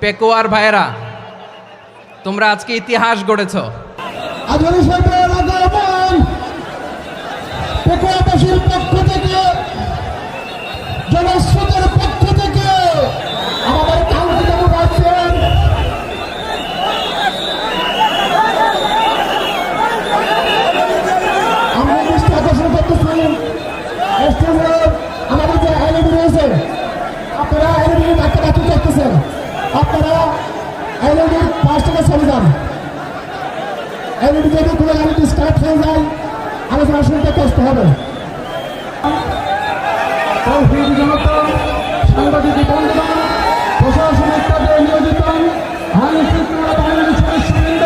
পেকুয়ার ভাইয়েরা, তোমরা আজকে ইতিহাস গড়েছ। পেকুয়াবাসীর পক্ষ থেকে, জনস্রোতের পক্ষ থেকে আমাদের কাউকে যেমন আছেন আমরা দৃষ্টি আকর্ষণ করতেছি আমাদের যে এলইডি রয়েছে, আপনারা এলইডি ডাক্তার বাকি করতেছেন, আপনারা এলইডি 5 টাকা চলে যান। এলইডি যদি কোনো এলইডি স্টার্ট হয়ে যায় আলোচনা শুনতে কষ্ট হবে। সাংবাদিক বন্ধুগণ, প্রশাসনিক কাজে নিয়োজিত আইন শৃঙ্খলা বাহিনীর সদস্যবৃন্দ,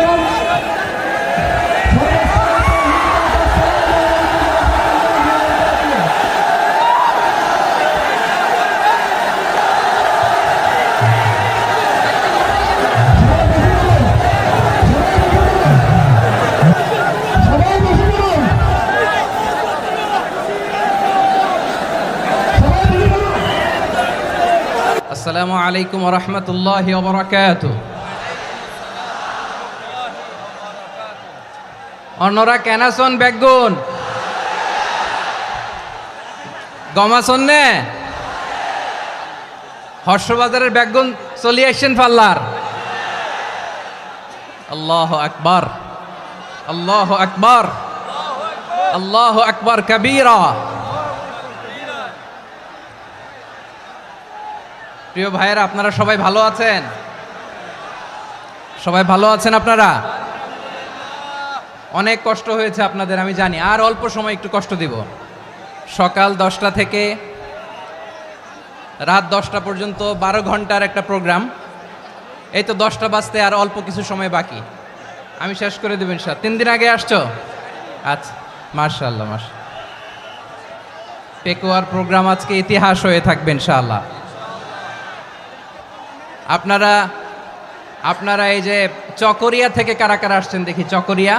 আসসালামু আলাইকুম ওয়া রাহমাতুল্লাহি ওয়া বারাকাতুহু। অন্যরা কেনাসন বেগুন গমাসন নে হর্ষবাজারের বেগুন চলি আসছেন পাল্লার। আল্লাহু আকবার, আল্লাহু আকবার, আল্লাহু আকবার কাবীরা। প্রিয় ভাইয়েরা, আপনারা সবাই ভালো আছেন? সবাই ভালো আছেন? আপনারা অনেক কষ্ট হয়েছে আপনাদের, আমি জানি। আর অল্প সময় একটু কষ্ট দিব। সকাল 10টা থেকে রাত 10টা পর্যন্ত 12 ঘন্টার একটা প্রোগ্রাম। এই তো 10টা বাজতে আর অল্প কিছু সময় বাকি, আমি শেষ করে দেবেন। 3 দিন আগে আসছো? আচ্ছা, মাশাআল্লাহ মাশাআল্লাহ। পেকুয়ার প্রোগ্রাম আজকে ইতিহাস হয়ে থাকবে ইনশাআল্লাহ। আপনারা এই যে চকরিয়া থেকে কারা কারা আসছেন দেখি? চকরিয়া,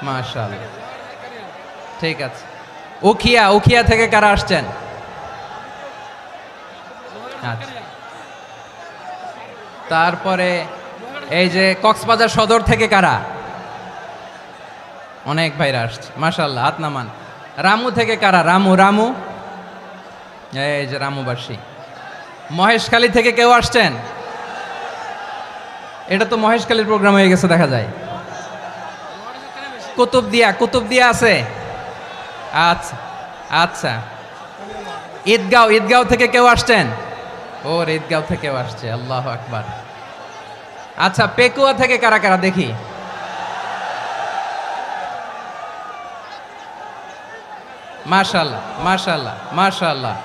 মাশাআল্লাহ, ঠিক আছে। উখিয়া থেকে কারা আসছেন? আচ্ছা। তারপরে এই যে কক্সবাজার সদর থেকে কারা? অনেক ভাইরা আসছে, মাশাআল্লাহ, হাত নামান। রামু থেকে কারা? রামু, এই যে রামুবাসী। মহেশখালী থেকে কেউ আসছেন? এটা তো মহেশখালীর প্রোগ্রাম হয়ে গেছে দেখা যায়। কুতুবদিয়া আছে? আচ্ছা আচ্ছা। ঈদগাঁও থেকে কেউ আসছেন? ওর ঈদগাঁও থেকেও আসছে, আল্লাহু আকবার। আচ্ছা, পেকুয়া থেকে কারা কারা দেখি? মাশাআল্লাহ মাশাআল্লাহ মাশাআল্লাহ।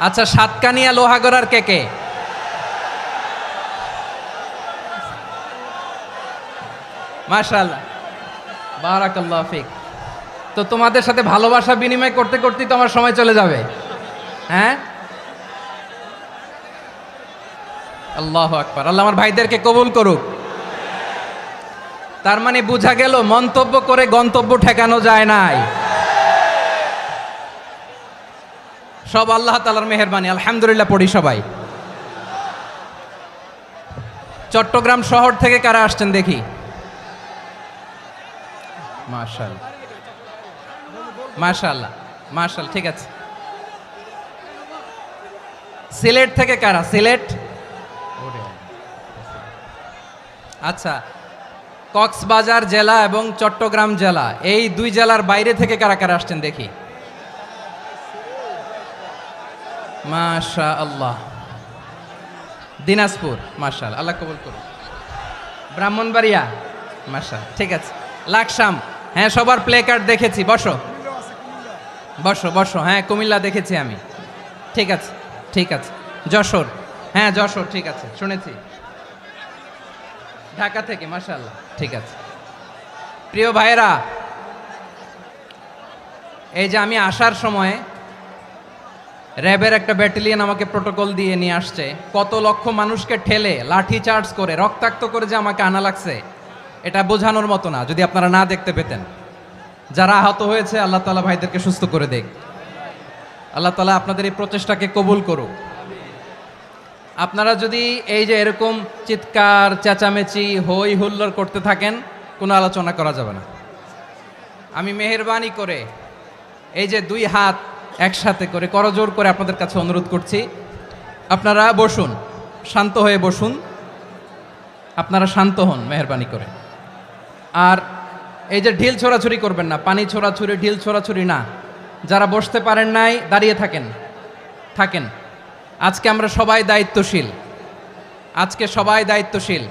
আচ্ছা, সাতকানিয়া লোহাগড়ার কে? মাশাআল্লাহ, বারাকাল্লাহু ফিক। তো তোমাদের সাথে ভালোবাসা বিনিময় করতে করতেই তো আমার সময় চলে যাবে। হ্যাঁ, আল্লাহু আকবার। আল্লাহ আমার ভাইদেরকে কবুল করুক। তার মানে বোঝা গেল মন্তব্য করে গন্তব্য ঠেকানো যায় নাই। সব আল্লাহ তাআলার মেহেরবানি, আলহামদুলিল্লাহ পড়ি সবাই। চট্টগ্রাম শহর থেকে কারা আসছেন দেখি? মাশাআল্লাহ মাশাআল্লাহ মাশাআল্লাহ, ঠিক আছে। সিলেট থেকে কারা? সিলেট, আচ্ছা। কক্সবাজার জেলা এবং চট্টগ্রাম জেলা, এই 2 জেলার বাইরে থেকে কারা কারা আসছেন দেখি? মাশাআল্লাহ। দিনাজপুর, মাশাআল্লাহ, আল্লাহ কবুল করুন। ব্রাহ্মণবাড়িয়া, মাশাআল্লাহ, ঠিক আছে। লাকসাম, হ্যাঁ, সবার প্লে কার্ড দেখেছি। বসো। হ্যাঁ, কুমিল্লা দেখেছি আমি, ঠিক আছে ঠিক আছে। যশোর, হ্যাঁ যশোর, ঠিক আছে, শুনেছি। ঢাকা থেকে, মাশাআল্লাহ, ঠিক আছে। প্রিয় ভাইয়েরা, এই যে আমি আসার সময় র্যাবের একটা ব্যাটালিয়ন আমাকে প্রোটোকল দিয়ে নিয়ে আসছে। কত লক্ষ মানুষকে ঠেলে লাঠি চার্জ করে রক্তাক্ত করে যে আমাকে আনা লাগছে, এটা বোঝানোর মতো না। যদি আপনারা না দেখতে পেতেন, যারা আহত হয়েছে আল্লাহ তাআলা ভাইদেরকে সুস্থ করে দেখ। আল্লাহ তাআলা আপনাদের এই প্রচেষ্টাকে কবুল করুক। আপনারা যদি এই যে এরকম চিৎকার চেঁচামেচি হই হুল্লোড় করতে থাকেন, কোনো আলোচনা করা যাবে না। আমি মেহেরবানি করে এই যে দুই হাত একসাথে করে করজোর করে আপনাদের কাছে অনুরোধ করছি, আপনারা বসুন, শান্ত হয়ে বসুন, আপনারা শান্ত হন মেহেরবানি করে। আর এই যে ঢিল ছোড়াছুরি করবেন না, পানি ছোড়াছুরি ঢিল ছোড়াছুরি না। যারা বসতে পারেন নাই দাঁড়িয়ে থাকেন। আজকে আমরা সবাই দায়িত্বশীল, আজকে সবাই দায়িত্বশীল।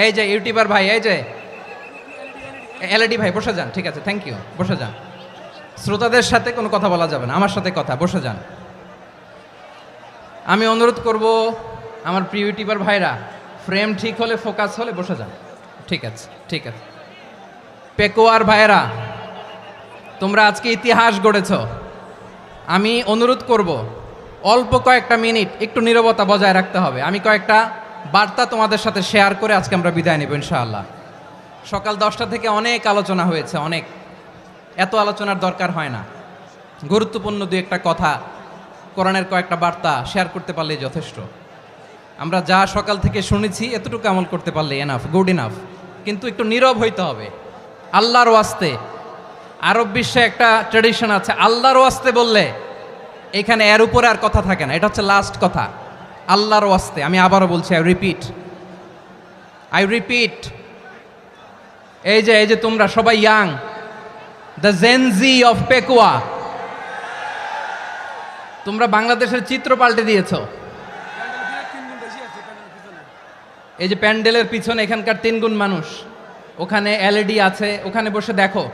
এই যে ইউটিউবার ভাই, এই যে এলইডি ভাই বসে যান, ঠিক আছে, থ্যাংক ইউ, বসে যান। শ্রোতাদের সাথে কোনো কথা বলা যাবে না, আমার সাথে কথা, বসে যান। আমি অনুরোধ করব আমার প্রিয় ইউটিউবার ভাইরা, ফ্রেম ঠিক হলে ফোকাস হলে বসে যান, ঠিক আছে, ঠিক আছে। পেকোয়ার ভাইরা, তোমরা আজকে ইতিহাস গড়েছ। আমি অনুরোধ করব অল্প কয়েকটা মিনিট একটু নীরবতা বজায় রাখতে হবে। আমি কয়েকটা বার্তা তোমাদের সাথে শেয়ার করে আজকে আমরা বিদায় নেব ইনশাআল্লাহ। সকাল 10টা থেকে অনেক আলোচনা হয়েছে, অনেক, এত আলোচনার দরকার হয় না। গুরুত্বপূর্ণ দুই একটা কথা, কোরআনের কয়েকটা বার্তা শেয়ার করতে পারলেই যথেষ্ট। আমরা যা সকাল থেকে শুনেছি এতটুকু আমল করতে পারলে এনাফ, গুড ইনাফ। কিন্তু একটু নীরব হইতে হবে আল্লাহর ওয়াস্তে। আরব বিশ্বে একটা ট্র্যাডিশন আছে, আল্লাহর ওয়াস্তে বললে এখানে এর উপরে আর কথা থাকে না, এটা হচ্ছে লাস্ট কথা। আল্লাহর ওয়াস্তে, আমি আবারও বলছি, আই রিপিট। এই যে তোমরা সবাই young, the Gen Z of Pekua, তোমরা বাংলাদেশের চিত্র পাল্টে দিয়েছ। এই যে প্যান্ডেলের পিছনে এখানকার 3 গুণ মানুষ, ওখানে এলইডি আছে, ওখানে বসে দেখো,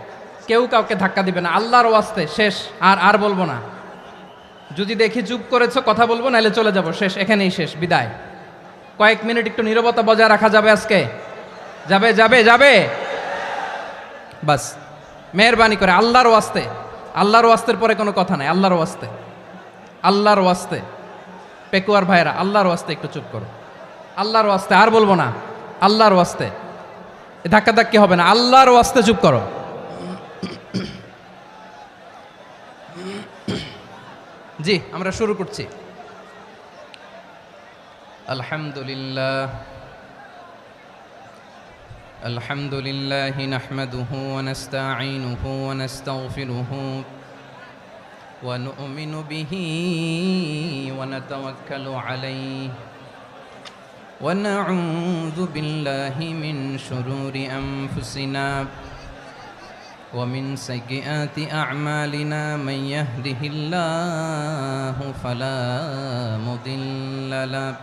কেউ কাউকে ধাক্কা দিবে না। আল্লাহর ওয়াস্তে, শেষ, আর বলবো না। যদি দেখি চুপ করেছো, কথা বলবো, নাহলে চলে যাব, শেষ, এখানেই শেষ, বিদায়। কয়েক মিনিট একটু নীরবতা বজায় রাখা যাবে আজকে? যাবে বাস, মেহেরবানি করে আল্লাহর ওয়াস্তে। আল্লাহর ওয়াস্তের পরে কোনো কথা নাই, আল্লাহর ওয়াস্তে। পেকুয়ার ভাইরা, আল্লাহর ওয়াস্তে একটু চুপ করো, আল্লাহর ওয়াস্তে, আর বলবো না, আল্লাহর ওয়াস্তে। ধাক্কাধাক্কি হবে না, আল্লাহর ওয়াস্তে চুপ করো। জি, আমরা শুরু করছি। আলহামদুলিল্লাহ নাহমাদুহু ওয়া নাস্তাঈনুহু ওয়া নাস্তাগফিরুহু ওয়া নু'মিনু বিহি ওয়া নাতাওয়াক্কালু আলাইহি ওয়া নাউযু বিল্লাহি মিন শুরুরি আনফুসিনা ومن سيئات أعمالنا من يهده الله فلا مضل له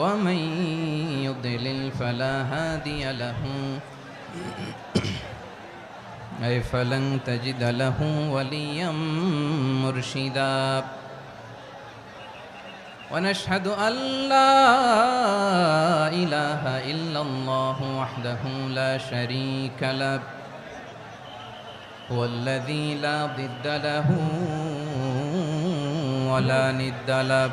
ومن يضلل فلا هادي له أي فلن تجد له وليا مرشدا ونشهد أن لا إله إلا الله وحده لا شريك له هو الذي لا ضد له ولا ند له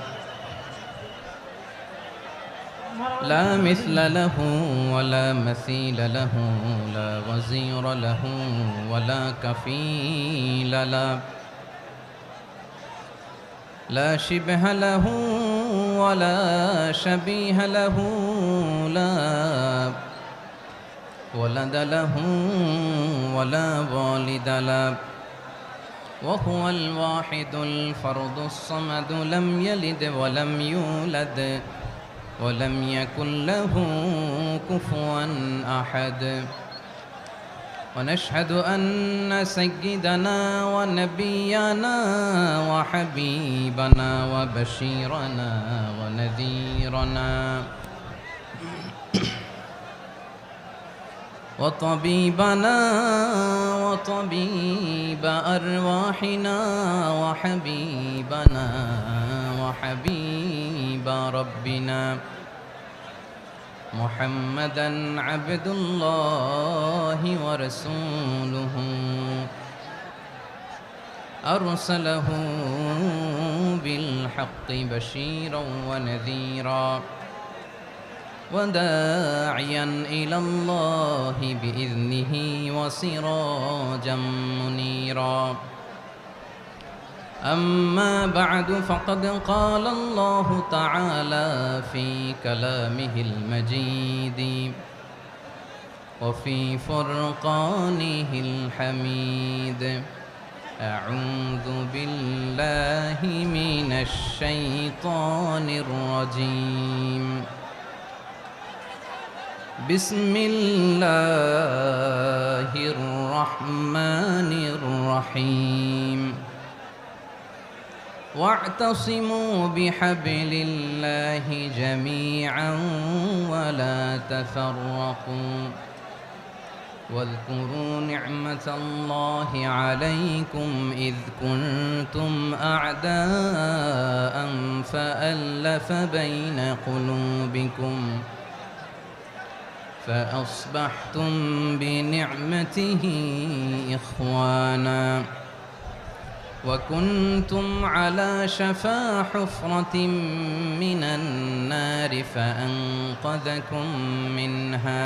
لا مثل له ولا مثيل له لا وزير له ولا كفيل له لا شبه له ولا شبيه له لا ولد له ولا والد له وهو الواحد الفرد الصمد لم يلد ولم يولد ولم يكن له كفوا أحد ونشهد أن سيدنا ونبينا وحبيبنا وبشيرنا ونذيرنا وطبيبنا وطبيب أرواحنا وحبيبنا وحبيب ربنا محمدا عبد الله ورسوله أرسله بالحق بشيرا ونذيرا وداعيا إلى الله بإذنه وسراجا منيرا أما بعد فقد قال الله تعالى في كلامه المجيد وفي فرقانه الحميد أعوذ بالله من الشيطان الرجيم بسم الله الرحمن الرحيم واعتصموا بحبل الله جميعا ولا تفرقوا واذكروا نعمة الله عليكم إذ كنتم أعداء فألف بين قلوبكم فأصبحتم بنعمته إخوانا وكنتم على شفا حفرة من النار فأنقذكم منها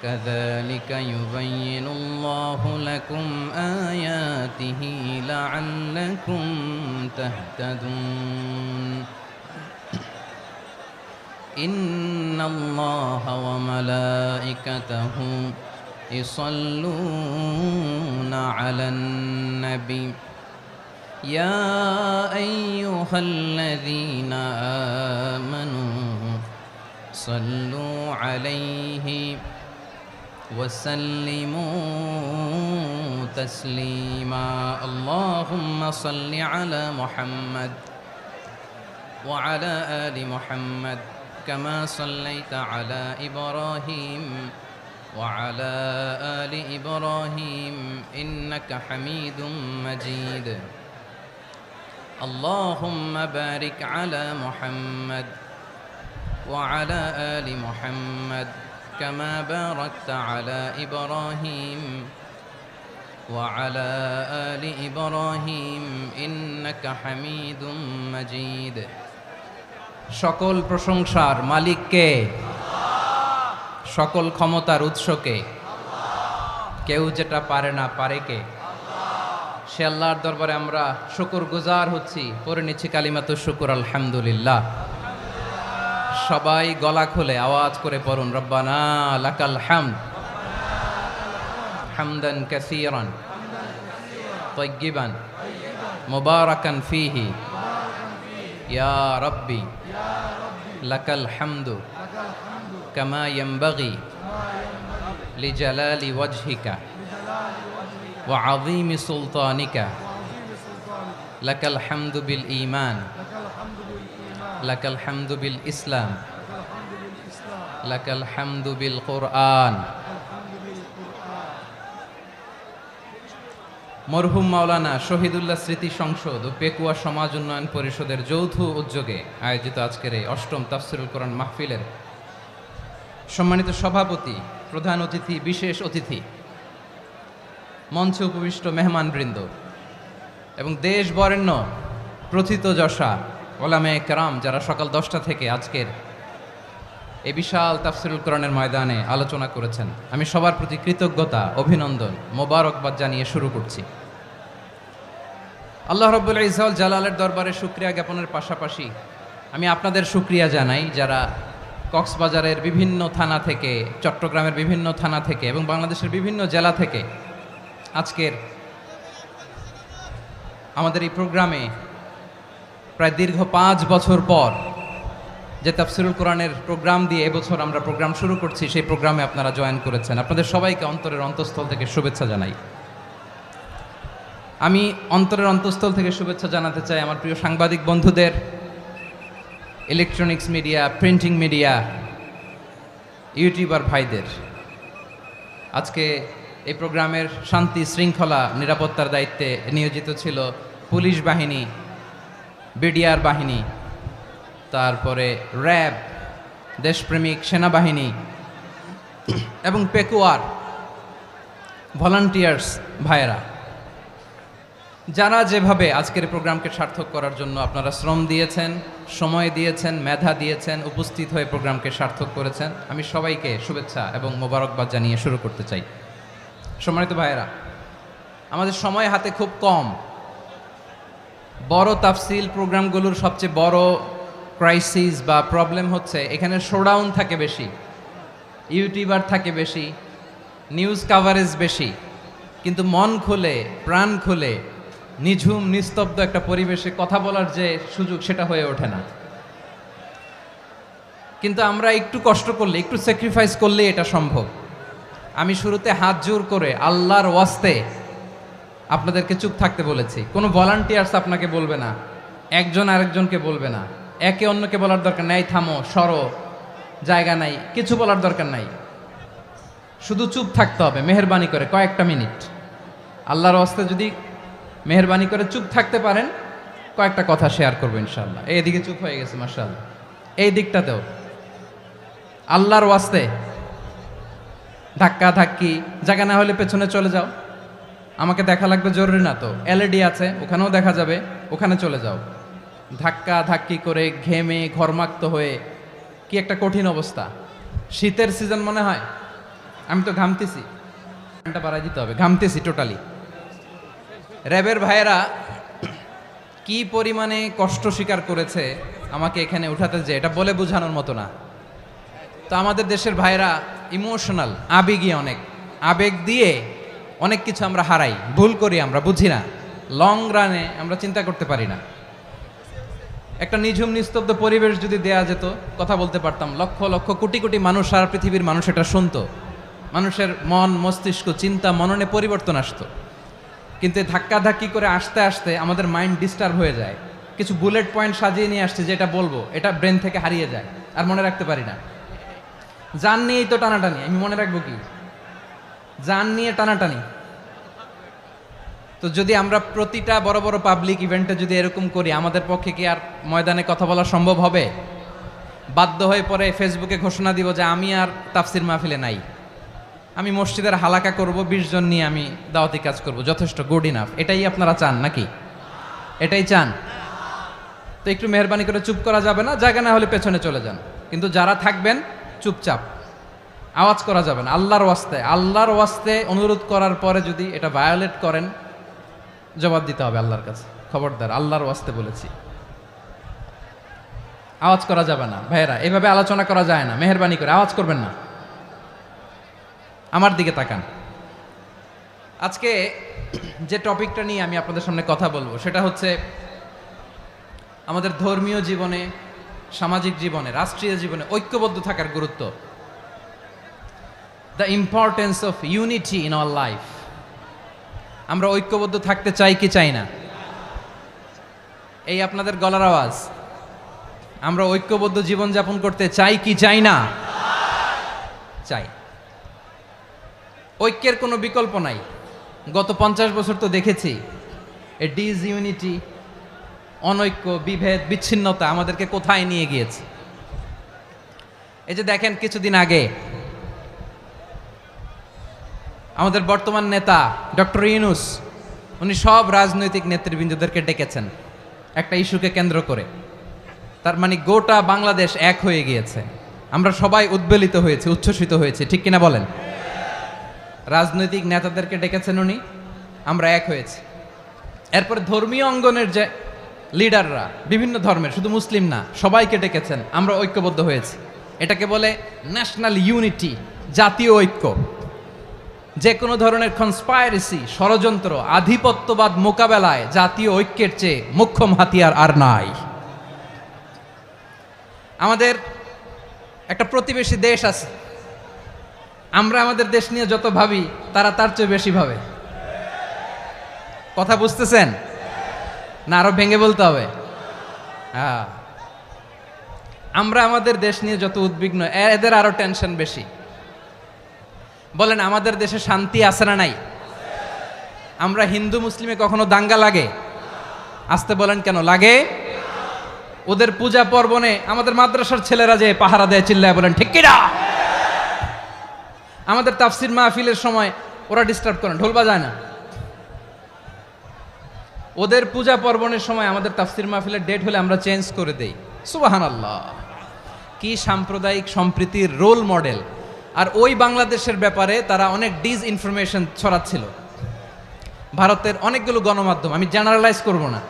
كذلك يبين الله لكم آياته لعلكم تهتدون إن الله وملائكته يصلون على النبي يا أيها الذين آمنوا صلوا عليه وسلموا تسليما اللهم صل على محمد وعلى آل محمد كما صليت على إبراهيم وعلى آل إبراهيم إنك حميد مجيد اللهم بارك على محمد وعلى آل محمد كما باركت على إبراهيم وعلى آل إبراهيم إنك حميد مجيد সকল প্রশংসার মালিক কে? সকল ক্ষমতার উৎস কে? কেউ যেটা পারে না পারে কে? সে আল্লাহর দরবারে আমরা শুকরগুজার হচ্ছি, পড়ে নিচ্ছি কালিমাতু শুকর আলহামদুলিল্লাহ। সবাই গলা খুলে আওয়াজ করে পড়ুন রব্বানা লাকাল হামদ হামদান কাসীরান তাইয়্যিবান মুবারাকান ফীহি ইয়া রাব্বি লাকাল হামদু কামা ইয়ানবাগি লিজালালি ওয়াজহিকা ওয়া আযীমি সুলতানিকা লাকাল হামদু বিল ঈমান লাকাল হামদু বিল ইসলাম লাকাল হামদু বিল কুরআন। মরহুম মাওলানা শহীদুল্লাহ স্মৃতি সংসদ ও পেকুয়া সমাজ উন্নয়ন পরিষদের যৌথ উদ্যোগে আয়োজিত আজকের এই অষ্টম তাফসিরুল কোরআন মাহফিলের সম্মানিত সভাপতি, প্রধান অতিথি, বিশেষ অতিথি, মঞ্চে উপবিষ্ট মেহমানবৃন্দ এবং দেশ বরেণ্য প্রথিতযশা ওলামায়ে কেরাম যারা সকাল 10টা থেকে আজকের এই বিশাল তাফসিরুল কোরআনের ময়দানে আলোচনা করেছেন, আমি সবার প্রতি কৃতজ্ঞতা, অভিনন্দন, মোবারকবাদ জানিয়ে শুরু করছি। আল্লাহ রাব্বুল ইজ্জত জালালের দরবারে শুকরিয়া জ্ঞাপনের পাশাপাশি আমি আপনাদের শুকরিয়া জানাই যারা কক্সবাজারের বিভিন্ন থানা থেকে, চট্টগ্রামের বিভিন্ন থানা থেকে এবং বাংলাদেশের বিভিন্ন জেলা থেকে আজকের আমাদের এই প্রোগ্রামে প্রায় দীর্ঘ 5 বছর পর যে তাফসিরুল কোরআনের প্রোগ্রাম দিয়ে এবছর আমরা প্রোগ্রাম শুরু করছি, সেই প্রোগ্রামে আপনারা জয়েন করেছেন। আপনাদের সবাইকে অন্তরের অন্তঃস্থল থেকে শুভেচ্ছা জানাই। আমি অন্তরের অন্তঃস্থল থেকে শুভেচ্ছা জানাতে চাই আমার প্রিয় সাংবাদিক বন্ধুদের, electronics media, printing media, YouTuber ভাইদের। আজকে এই প্রোগ্রামের শান্তি শৃঙ্খলা নিরাপত্তার দায়িত্বে নিয়োজিত ছিল পুলিশ বাহিনী, বিডিআর বাহিনী, তারপরে র্যাব, দেশপ্রেমিক সেনাবাহিনী এবং পেকুয়ার ভলান্টিয়ার্স ভাইয়েরা, যারা যেভাবে আজকের প্রোগ্রামকে সার্থক করার জন্য আপনারা শ্রম দিয়েছেন, সময় দিয়েছেন, মেধা দিয়েছেন, উপস্থিত হয়ে প্রোগ্রামকে সার্থক করেছেন, আমি সবাইকে শুভেচ্ছা এবং মোবারকবাদ জানিয়ে শুরু করতে চাই। সম্মানিত ভাইয়েরা, আমাদের সময় হাতে খুব কম। বড় তাফসিল প্রোগ্রামগুলোর সবচেয়ে বড় ক্রাইসিস বা প্রবলেম হচ্ছে এখানে শোডাউন থাকে বেশি, ইউটিউবার থাকে বেশি, নিউজ কাভারেজ বেশি, কিন্তু মন খুলে প্রাণ খুলে নিঝুম নিস্তব্ধ একটা পরিবেশে কথা বলার যে সুযোগ সেটা হয়ে ওঠে না। কিন্তু আমরা একটু কষ্ট করলে, একটু স্যাক্রিফাইস করলে এটা সম্ভব। আমি শুরুতে হাত জোর করে আল্লাহর ওয়াস্তে আপনাদেরকে চুপ থাকতে বলেছি। কোনো ভলান্টিয়ার্স আপনাকে বলবে না, একজন আরেকজনকে বলবে না, একে অন্যকে বলার দরকার নাই, থামো সরো জায়গা নাই, কিছু বলার দরকার নাই, শুধু চুপ থাকতে হবে মেহেরবানি করে কয়েকটা মিনিট। আল্লাহর ওয়াস্তে যদি মেহেরবানি করে চুপ থাকতে পারেন, কয়েকটা কথা শেয়ার করবো ইনশাআল্লাহ। এইদিকে চুপ হয়ে গেছে মাশাআল্লাহ, এই দিকটাতেও আল্লাহর ওয়াস্তে ধাক্কা ধাক্কি জায়গা না হলে পেছনে চলে যাও, আমাকে দেখা লাগবে জরুরি না তো, এলইডি আছে ওখানেও দেখা যাবে, ওখানে চলে যাও। ধাক্কা ধাক্কি করে ঘেমে ঘরমাক্ত হয়ে কি একটা কঠিন অবস্থা। শীতের সিজন মনে হয়, আমি তো ঘামতেছি, ফ্যানটা বাড়াই দিতে হবে, ঘামতেছি টোটালি। র্যাবের ভাইয়েরা কি পরিমাণে কষ্ট স্বীকার করেছে আমাকে এখানে উঠাতে, যে এটা বলে বোঝানোর মতো না। তো আমাদের দেশের ভাইয়েরা ইমোশনাল, আবেগী, অনেক আবেগ দিয়ে অনেক কিছু আমরা হারাই, ভুল করি, আমরা বুঝি না, লং রানে আমরা চিন্তা করতে পারি না। একটা নিঝুম নিস্তব্ধ পরিবেশ যদি দেয়া যেত, কথা বলতে পারতাম, লক্ষ লক্ষ কোটি কোটি মানুষ, সারা পৃথিবীর মানুষ এটা শুনতো, মানুষের মন মস্তিষ্ক চিন্তা মননে পরিবর্তন আসতো। কিন্তু ধাক্কা ধাক্কি করে আসতে আসতে আমাদের মাইন্ড ডিস্টার্ব হয়ে যায়। কিছু বুলেট পয়েন্ট সাজিয়ে নিয়ে আসছে, যেটা বলবো এটা ব্রেন থেকে হারিয়ে যায়, আর মনে রাখতে পারি না। জান নিয়েই তো টানাটানি, আমি মনে রাখবো কি, জান নিয়ে টানাটানি। তো যদি আমরা প্রতিটা বড় বড় পাবলিক ইভেন্টে যদি এরকম করি, আমাদের পক্ষে কি আর ময়দানে কথা বলা সম্ভব হবে? বাধ্য হয়ে পরে ফেসবুকে ঘোষণা দিব যে আমি আর তাফসির মাহফিলে নাই, আমি মসজিদের হালাকা করব, 20 জন নিয়ে আমি দাওয়াতি কাজ করব, যথেষ্ট, গুড ইনাফ। এটাই আপনারা চান নাকি? এটাই চান? তো একটু মেহরবানি করে চুপ করা যাবে না, জায়গা না হলে পেছনে চলে যান, কিন্তু যারা থাকবেন চুপচাপ, আওয়াজ করা যাবে না। আল্লাহর ওয়াস্তে, আল্লাহর ওয়াস্তে অনুরোধ করার পরে যদি এটা ভায়োলেট করেন, জবাব দিতে হবে আল্লাহর কাছে, খবরদার, আল্লাহর ওয়াস্তে বলেছি। আওয়াজ করা যাবে না ভাইয়েরা, এভাবে আলোচনা করা যায় না, মেহরবানি করে আওয়াজ করবেন না। আমার দিকে তাকান। আজকে যে টপিকটা নিয়ে আমি আপনাদের সামনে কথা বলবো সেটা হচ্ছে আমাদের ধর্মীয় জীবনে, সামাজিক জীবনে, রাষ্ট্রীয় জীবনে ঐক্যবদ্ধ থাকার গুরুত্ব। The importance of unity in our life. আমরা ঐক্যবদ্ধ থাকতে চাই কি চাই না? এই আপনাদের গলার আওয়াজ। আমরা ঐক্যবদ্ধ জীবনযাপন করতে চাই কি চাই না? চাই। ঐক্যের কোনো বিকল্প নাই। গত 50 বছর তো দেখেছি এই ডিসইউনিটি, অনৈক্য, বিভেদ, বিচ্ছিন্নতা আমাদেরকে কোথায় নিয়ে গিয়েছে। এই যে দেখেন, কিছুদিন আগে আমাদের বর্তমান নেতা ডক্টর ইউনূস, উনি সব রাজনৈতিক নেতৃবৃন্দদেরকে ডেকেছেন একটা ইস্যুকে কেন্দ্র করে। তার মানে গোটা বাংলাদেশ এক হয়ে গিয়েছে। আমরা সবাই উদ্বেলিত হয়েছে, উচ্ছ্বসিত হয়েছে, ঠিক কিনা বলেন? রাজনৈতিক নেতাদেরকে ডেকেছেন উনি, আমরা এক হয়েছি। এরপরে ধর্মীয় অঙ্গনের যে লিডাররা, বিভিন্ন ধর্মের, শুধু মুসলিম না, সবাইকে ডেকেছেন, আমরা ঐক্যবদ্ধ হয়েছি। এটাকে বলে ন্যাশনাল ইউনিটি, জাতীয় ঐক্য। যে কোনো ধরনের কনস্পাইরেসি, ষড়যন্ত্র, আধিপত্যবাদ মোকাবেলায় জাতীয় ঐক্যের চেয়ে মোক্ষম হাতিয়ার আর নাই। আমাদের একটা প্রতিবেশী দেশ আছে, আমরা আমাদের দেশ নিয়ে যত ভাবি তারা তার চেয়ে বেশি ভাবে। কথা বুঝতেছেন না? আরো ভেঙে বলতে হবে। হ্যাঁ, আমরা আমাদের দেশ নিয়ে যত উদ্বিগ্ন, এদের আরো টেনশন বেশি। বলেন, আমাদের দেশে শান্তি আছে না নাই? আমরা হিন্দু মুসলিমে কখনো দাঙ্গা লাগে? আসতে বলেন, কেন লাগে? ওদের পূজা পার্বণে আমাদের মাদ্রাসার ছেলেরা যে পাহারা দেয়, চিল্লায় বলেন ঠিক কিনা? আমাদের তাফসির মাহফিলের সময় ওরা ডিস্টার্ব করেন, ঢোল বাজায় না। ওদের পূজা পার্বণের সময় আমাদের তাফসির মাহফিলের ডেট হলে আমরা চেঞ্জ করে দেই। সুবহানাল্লাহ, কি সাম্প্রদায়িক সম্প্রীতির রোল মডেল। আর ওই বাংলাদেশের ব্যাপারে তারা অনেক ডিসইনফরমেশন ছড়াচ্ছিল। ভারতের অনেকগুলো গণমাধ্যম, আমি জেনারেলাইজ করব না,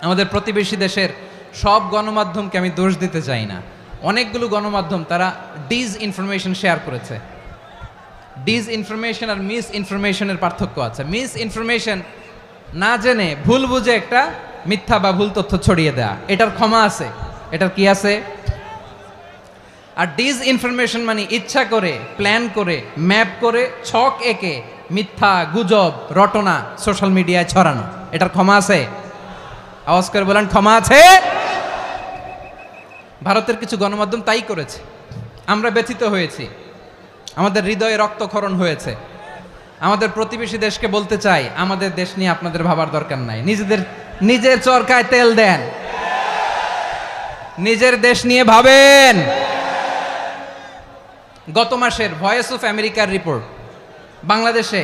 আমাদের প্রতিবেশী দেশের সব গণমাধ্যমকে আমি দোষ দিতে চাই না, অনেকগুলো গণমাধ্যম তারা ডিস ইনফরমেশন শেয়ার করেছে। ডিস ইনফরমেশন আর মিস ইনফরমেশনের পার্থক্য আছে। মিস ইনফরমেশন না জেনে ভুল বুঝে একটা মিথ্যা বা ভুল তথ্য ছড়িয়ে দেয়া, এটার ক্ষমা আছে, এটার কি আছে। আর ডিস ইনফরমেশন মানে ইচ্ছা করে, প্ল্যান করে, ম্যাপ করে, ছক এঁকে মিথ্যা, গুজব, রটনা সোশ্যাল মিডিয়ায় ছড়ানো, এটার ক্ষমা আছে? আওয়াজ করে বলেন, ক্ষমা আছে? ভারতের কিছু গণমাধ্যম তাই করেছে, আমরা ব্যথিত হয়েছি, আমাদের হৃদয়ে রক্তক্ষরণ হয়েছে। আমাদের প্রতিবেশী দেশকে বলতে চাই, আমাদের দেশ নিয়ে আপনাদের ভাবার দরকার নাই, নিজের চরকায় তেল দেন, নিজের দেশ নিয়ে ভাবেন। গত মাসের ভয়েস অফ আমেরিকার রিপোর্ট, বাংলাদেশে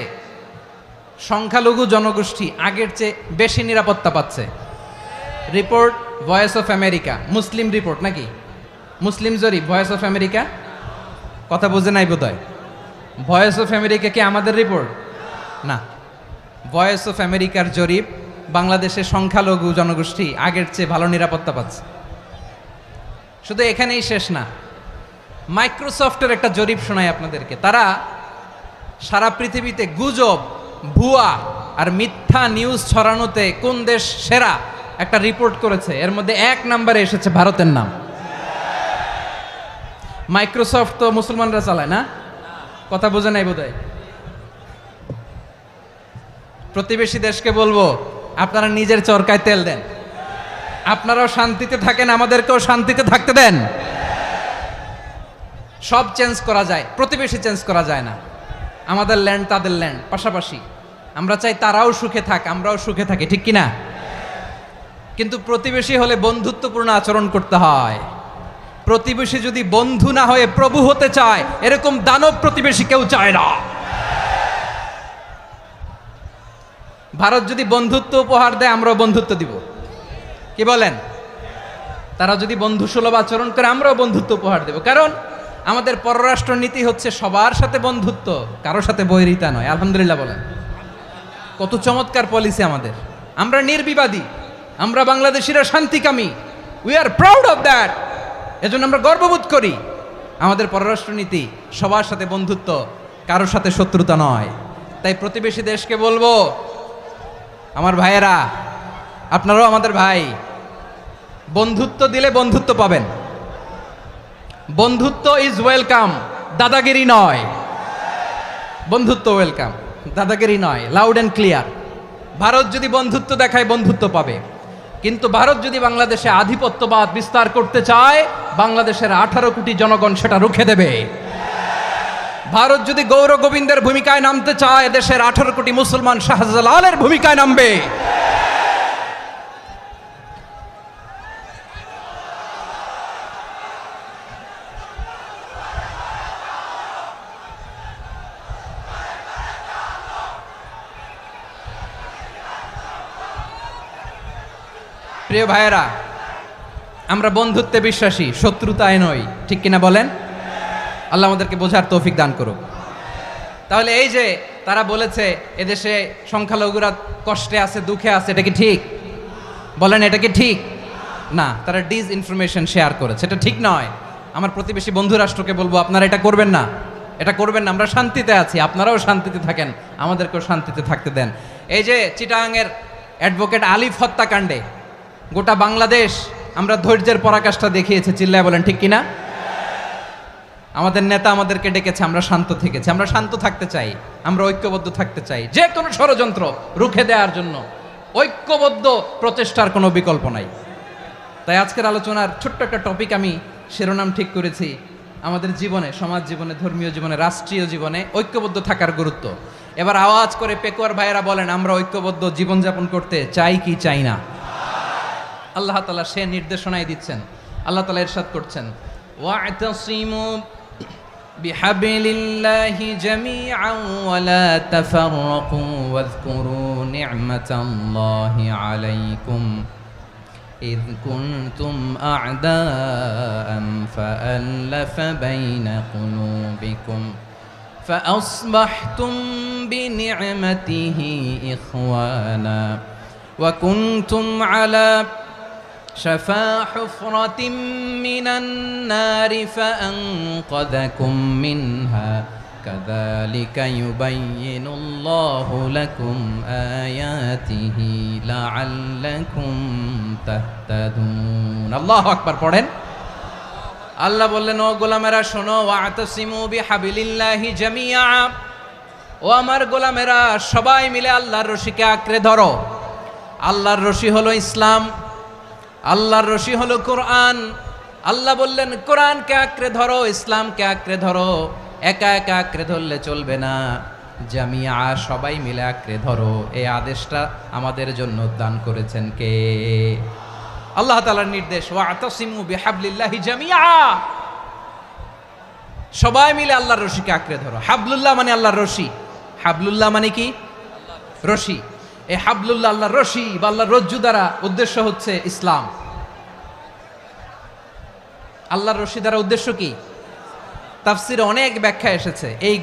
সংখ্যালঘু জনগোষ্ঠী আগের চেয়ে বেশি নিরাপত্তা পাচ্ছে। Report voice of America, Muslim report নাকি, মুসলিম জরিপ ভয়েস অফ আমেরিকা, কথা বুঝে নাই বোধহয়। ভয়েস অফ আমেরিকা কি আমাদের রিপোর্ট? না, ভয়েস অফ আমেরিকার জরিপ, বাংলাদেশের সংখ্যালঘু জনগোষ্ঠী আগের চেয়ে ভালো নিরাপত্তা পাচ্ছে। শুধু এখানেই শেষ না, মাইক্রোসফটের একটা জরিপ শোনায় আপনাদেরকে। তারা সারা পৃথিবীতে গুজব, ভুয়া আর মিথ্যা নিউজ ছড়ানোতে কোন দেশ সেরা একটা রিপোর্ট করেছে, এর মধ্যে 1 নম্বরে এসেছে ভারতের নাম। মাইক্রোসফট তো মুসলমানরা চালায় না, কথা বোঝে নাই বোধহয়। প্রতিবেশী দেশকে বলবো, আপনারা নিজের চরকায় তেল দেন, আপনারাও শান্তিতে থাকেন, আমাদেরকেও শান্তিতে থাকতে দেন। সব চেঞ্জ করা যায়, প্রতিবেশী চেঞ্জ করা যায় না। আমাদের ল্যান্ড তাদের ল্যান্ড, পাশাপাশি। আমরা চাই তারাও সুখে থাক, আমরাও সুখে থাকি, ঠিক কিনা? কিন্তু প্রতিবেশী হলে বন্ধুত্বপূর্ণ আচরণ করতে হয়। প্রতিবেশী যদি বন্ধু না হয়ে প্রভু হতে চায়, এরকম দানব প্রতিবেশী কেউ চায় না। ভারত যদি বন্ধুত্ব উপহার দেয়, আমরাও বন্ধুত্ব দিব, কি বলেন? তারা যদি বন্ধু সুলভ আচরণ করে, আমরাও বন্ধুত্ব উপহার দেব। কারণ আমাদের পররাষ্ট্র নীতি হচ্ছে সবার সাথে বন্ধুত্ব, কারোর সাথে বৈরিতা নয়। আলহামদুলিল্লাহ বলেন, কত চমৎকার পলিসি আমাদের। আমরা নির্বিবাদী, আমরা বাংলাদেশিরা শান্তিকামী, we are proud of that. এজন্য আমরা গর্ববোধ করি। আমাদের পররাষ্ট্র নীতি সবার সাথে বন্ধুত্ব, কারোর সাথে শত্রুতা নয়। তাই প্রতিবেশী দেশকে বলবো, আমার ভাইয়েরা, আপনারাও আমাদের ভাই, বন্ধুত্ব দিলে বন্ধুত্ব পাবেন। বন্ধুত্ব ইজ ওয়েলকাম, দাদাগিরি নয়। বন্ধুত্ব ওয়েলকাম, দাদাগিরি নয়, লাউড অ্যান্ড ক্লিয়ার। ভারত যদি বন্ধুত্ব দেখায়, বন্ধুত্ব পাবে। কিন্তু ভারত যদি বাংলাদেশে আধিপত্যবাদ বিস্তার করতে চায়, বাংলাদেশের 18 কোটি জনগণ সেটা রুখে দেবে। ভারত যদি গৌর গোবিন্দের ভূমিকায় নামতে চায়, দেশের 18 কোটি মুসলমান শাহজালালের ভূমিকায় নামবে। প্রিয় ভাইয়েরা, আমরা বন্ধুত্বে বিশ্বাসী, শত্রুতায় নই, ঠিক কিনা বলেন? আল্লাহ আমাদেরকে বোঝার তৌফিক দান করুক। তাহলে এই যে তারা বলেছে এদেশে সংখ্যালঘুরা কষ্টে আছে, দুঃখে আছে, এটা কি ঠিক? বলেন, এটা কি ঠিক? না, তারা ডিস ইনফরমেশন শেয়ার করেছে, এটা ঠিক নয়। আমার প্রতিবেশী বন্ধু রাষ্ট্রকে বলবো, আপনারা এটা করবেন না, এটা করবেন না। আমরা শান্তিতে আছি, আপনারাও শান্তিতে থাকেন, আমাদেরকেও শান্তিতে থাকতে দেন। এই যে চিটাগাংয়ের অ্যাডভোকেট আলিফ হত্যাকাণ্ডে গোটা বাংলাদেশ আমরা ধৈর্যের পরাকাষ্ঠা দেখিয়েছে, চিল্লায় বলেন ঠিক কিনা? আমাদের নেতা আমাদেরকে ডেকেছে, আমরা শান্ত থেকেছি। আমরা শান্ত থাকতে চাই, আমরা ঐক্যবদ্ধ থাকতে চাই। যে কোনো ষড়যন্ত্র রুখে দেওয়ার জন্য ঐক্যবদ্ধ প্রচেষ্টার কোনো বিকল্প নাই। তাই আজকের আলোচনার ছোট্ট একটা টপিক আমি শিরোনাম ঠিক করেছি, আমাদের জীবনে, সমাজ জীবনে, ধর্মীয় জীবনে, রাষ্ট্রীয় জীবনে ঐক্যবদ্ধ থাকার গুরুত্ব। এবার আওয়াজ করে পেকুয়ার ভাইয়েরা বলেন, আমরা ঐক্যবদ্ধ জীবনযাপন করতে চাই কি চাই না? আল্লাহ তাআলা সে নির্দেশনাই দিচ্ছেন। আল্লাহ তাআলা ইরশাদ করছেন, ওয়া'তাসিমু বিহাবলিল্লাহি জামিআন ওয়া লা তাফাররাকু ওয়াযকুরু নি'মাতাল্লাহি আলাইকুম إذ كنتم أعداء فألف بين قلوبكم فأصبحتم بنعمته إخوانا وكنتم على شفا حفرة من النار فأنقذكم منها كذلك يبين الله لكم آياته لعلكم تهتدون الله أكبر পড়েন আল্লাহ বললেন ও গোলামেরা শোনো ওয়াতাসিমু বিহাবিলিল্লাহি জামিআ ও আমার গোলামেরা সবাই মিলে আল্লাহর রশিকে আঁকড়ে ধরো আল্লাহর রশি হলো ইসলাম আল্লাহর রশি হলো কোরআন আল্লাহ বললেন কোরআনকে আঁকড়ে ধরো ইসলামকে আঁকড়ে ধরো একা একা আঁকড়ে ধরলে চলবে না জামিয়া সবাই মিলে আঁকড়ে ধরো এই আদেশটা আমাদের জন্য দান করেছেন কে আল্লাহ তাআলার নির্দেশ ওয়াতাসিমু বিহাবলিল্লাহি জামিআ সবাই মিলে আল্লাহর রশিকে আঁকড়ে ধরো হাবলুল্লাহ মানে আল্লাহর রশি হাবলুল্লাহ মানে কি রশি এই হাবলুল্লাহ আল্লাহর রশি বা আল্লাহর রজ্জু দ্বারা উদ্দেশ্য হচ্ছে ইসলাম আল্লাহর রশি দ্বারা উদ্দেশ্য কি তাফসিরে অনেক ব্যাখ্যা এসেছে এই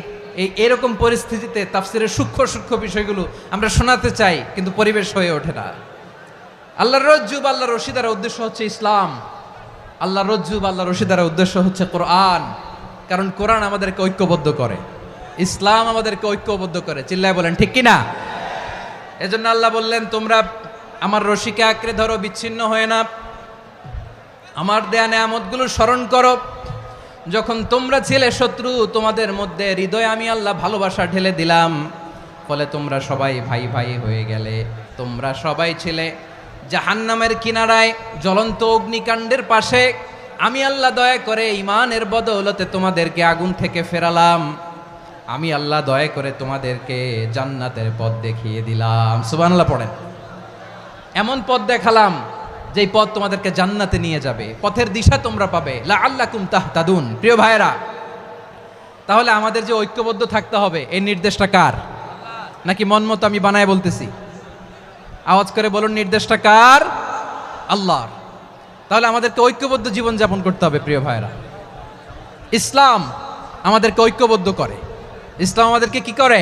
এরকম পরিস্থিতিতে তাফসিরের সূক্ষ্ম সূক্ষ্ম বিষয়গুলো আমরা শোনাতে চাই কিন্তু পরিবেশ হয়ে ওঠে না আল্লাহর রজ্জু বা আল্লাহর রশি দ্বারা উদ্দেশ্য হচ্ছে ইসলাম আল্লাহর রজ্জু বা আল্লাহর রশি দ্বারা উদ্দেশ্য হচ্ছে কোরআন কারণ কোরআন আমাদেরকে ঐক্যবদ্ধ করে ইসলাম আমাদেরকে ঐক্যবদ্ধ করে চিল্লায় বলেন ঠিক কিনা এজন্য আল্লাহ বললেন তোমরা আমার রশিকে আঁকড়ে ধরো বিচ্ছিন্ন হয়ে না আমার দেয়া নেয়ামতগুলো স্মরণ করো যখন তোমরা ছিলে শত্রু তোমাদের মধ্যে হৃদয়ে আমি আল্লাহ ভালোবাসা ঢেলে দিলাম ফলে তোমরা সবাই ভাই ভাই হয়ে গেলে তোমরা সবাই ছিলে জাহান্নামের কিনারায় জ্বলন্ত অগ্নিকাণ্ডের পাশে আমি আল্লাহ দয়া করে ঈমানের বদৌলতে তোমাদেরকে আগুন থেকে ফেরালাম আমি আল্লাহ দয়া করে তোমাদেরকে জান্নাতের পথ দেখিয়ে দিলাম সুবহানাল্লাহ পড়েন এমন পথ দেখালাম যেই পথ তোমাদেরকে জান্নাতে নিয়ে যাবে পথের দিশা তোমরা পাবে লাআল্লাকুম তাহতাদুন প্রিয় ভাইরা তাহলে আমাদের যে ঐক্যবদ্ধ থাকতে হবে এই নির্দেশটা কার নাকি মন মতো আমি বানায় বলতেছি আওয়াজ করে বলুন নির্দেশটা কার আল্লাহর তাহলে আমাদেরকে ঐক্যবদ্ধ জীবন যাপন করতে হবে প্রিয় ভাইরা ইসলাম আমাদেরকে ঐক্যবদ্ধ করে ইসলাম আমাদেরকে কি করে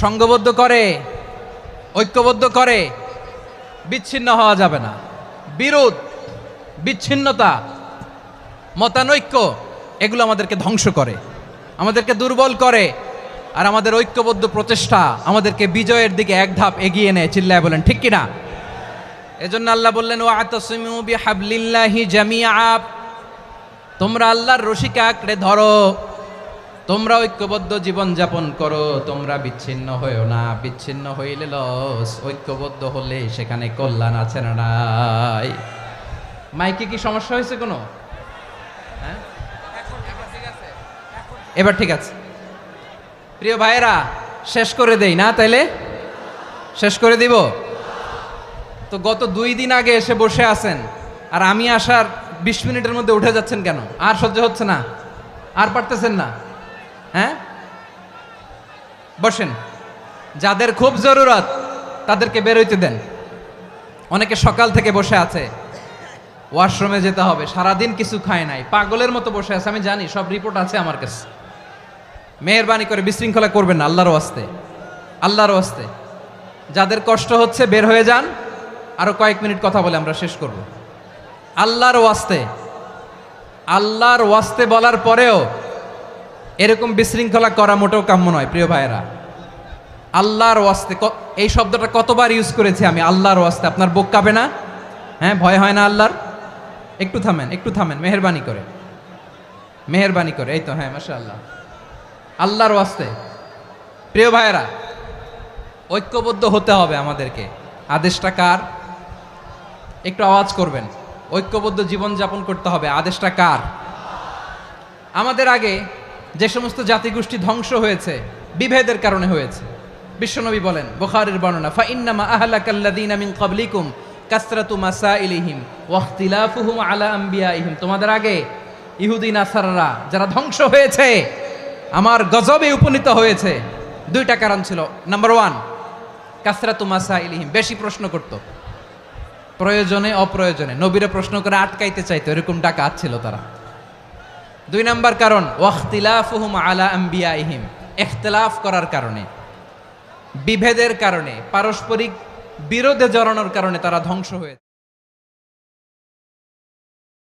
সংঘবদ্ধ করে ঐক্যবদ্ধ করে বিচ্ছিন্ন হওয়া যাবে না বিরোধ বিচ্ছিন্নতা মতানৈক্য এগুলো আমাদেরকে ধ্বংস করে আমাদেরকে দুর্বল করে আর আমাদের ঐক্যবদ্ধ প্রচেষ্টা আমাদেরকে বিজয়ের দিকে এক ধাপ এগিয়ে নেয় চিল্লায় বলেন ঠিক কিনা এজন্য আল্লাহ বললেন ওয়াতাসিমু বিহাবলিল্লাহি জামিআ তোমরা আল্লাহর রশিকে আঁকড়ে ধরো তোমরা ঐক্যবদ্ধ জীবন যাপন করো তোমরা বিচ্ছিন্ন হইও না বিচ্ছিন্ন হইলে লস ঐক্যবদ্ধ হলে সেখানে কল্যাণ আছে না নাই মাইকে কি সমস্যা হয়েছে কোনো হ্যাঁ এবার ঠিক আছে প্রিয় ভাইয়েরা শেষ করে দেই না তাইলে শেষ করে দিব তো গত 2 দিন আগে এসে বসে আছেন আর আমি আসার 20 মিনিটের মধ্যে উঠে যাচ্ছেন কেন আর সহ্য হচ্ছে না আর পারতেছেন না হ্যাঁ বসেন যাদের খুব জরুরত তাদেরকে বের হইতে দেন অনেকে সকাল থেকে বসে আছে ওয়াশরুমে যেতে হবে সারাদিন কিছু খায় নাই পাগলের মতো বসে আছে আমি জানি সব রিপোর্ট আছে আমার কাছে মেহেরবানি করে বিশৃঙ্খলা করবেন না আল্লাহর ওয়াস্তে যাদের কষ্ট হচ্ছে বের হয়ে যান আরো কয়েক মিনিট কথা বলে আমরা শেষ করব আল্লাহর ওয়াস্তে বলার পরেও এরকম বিশৃঙ্খলা করা মোটেও কাম্য নয় প্রিয় ভাইয়েরা আল্লাহর ওয়াস্তে এই শব্দটা কতবার ইউজ করেছি আমি আল্লাহর ওয়াস্তে আপনার বুক কাঁপে না হ্যাঁ ভয় হয় না আল্লাহর একটু থামেন মেহেরবানি করে এই তো হ্যাঁ মাশাআল্লাহ আল্লাহর ওয়াস্তে প্রিয় ভাইয়েরা ঐক্যবদ্ধ হতে হবে আমাদেরকে আদেশটা কার একটু আওয়াজ করবেন ঐক্যবদ্ধ জীবন যাপন করতে হবে আদেশটা কার আমাদের আগে যে সমস্ত জাতিগোষ্ঠী ধ্বংস হয়েছে বিভেদের কারণে হয়েছে বিশ্বনবী বলেন বুখারীর বর্ণনা ফা ইন্নামা আহলাকাল্লাযীনা মিন ক্বাবলিকুম কাসরাতু মাসাইলিহিম ওয়া ইখতিলাফুহুম আলা আমবিয়াইহিম তোমাদের আগে ইহুদি নাসারারা যারা ধ্বংস হয়েছে আমার গজবে উপনীত হয়েছে 2টা কারণ ছিল নাম্বার 1 কাসরাতু মাসাইলিহিম বেশি প্রশ্ন করত প্রয়োজনে অপ্রয়োজনে নবীরে প্রশ্ন করে আটকাইতে চাইতো এরকম ডাকাত ছিল তারা 2 নাম্বার কারণ ওয়াখতিলাফুহুম আলা আমবিয়াইহিম ইখতিলাফ করার কারণে বিভেদের কারণে পারস্পরিক বিরোধে জড়ানোর কারণে তারা ধ্বংস হয়েছে।